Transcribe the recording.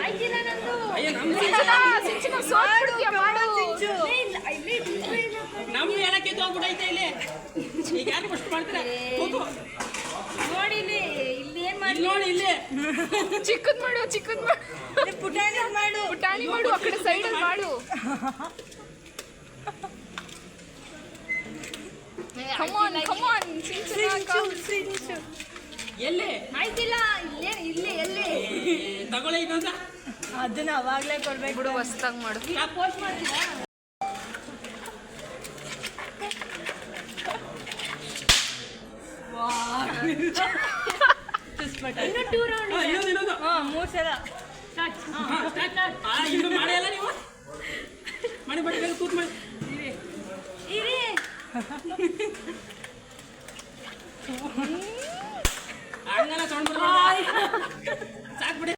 ಆಯ್ತಿಲ್ಲ ನಂದು. ಅಯ್ಯೋ ನಮ್ದು ಸಿಂಚನ ಸೋತ್ಬಿಡ್ತೀಯ ಮಾಡು. ನಮ್ದು ಎಲ್ಲ ಕಿತ್ತು ಹೋಗ್ಬಿಟ್ಟೈತೆ ಇಲ್ಲಿ. ಈಗ ಯಾರು ಫಸ್ಟ್ ಮಾಡ್ತೀರಾ? ಕೂತು ನೋಡಿ ಇಲ್ಲಿ ಏನ್ ಮಾಡಿ ಇಲ್ಲಿ ನೋಡಿ ಇಲ್ಲಿ. ಚಿಕ್ಕದ್ ಮಾಡು ಚಿಕ್ಕದ್ ಮಾಡು. ಪುಟಾಣಿ ಮಾಡು. ಪುಟಾಣಿ ಮಾಡು ಆ ಕಡೆ ಸೈಡಲ್ಲಿ ಮಾಡು. Come on, ಸಿಂಚನ. ಎಲ್ಲಿ ಆಯ್ತಿಲ್ಲ ಇಲ್ಲಿ ಎಲ್ಲಿ ತಗೊಳ್ಳಿ ಇನ್ನೊಂದ. ಅದನ್ನ ಅವಾಗ್ಲೇ ಕೊಡ್ಬೇಕು. ಬಿಡು ಹೊಸ್ದಾಗ್ ಮಾಡು. ಪೋಸ್ಟ್ ಮಾಡ್ತೀರಾ? ಇನ್ನೂ 2 ರೌಂಡ್. ಇನ್ನೊಂದು 3 ಸಲ. ಇನ್ನು ಮಾಡೇ ಅಲ್ಲ ನೀವು. ಮಾಡಿ ಬೇಗ ಕೂತ್ ಮಾಡಿ. ಇರಿ ಹಂಗಲ್ಲ ಸೌಂಡ್ ಸಾಕ್ಬಿಡಿ.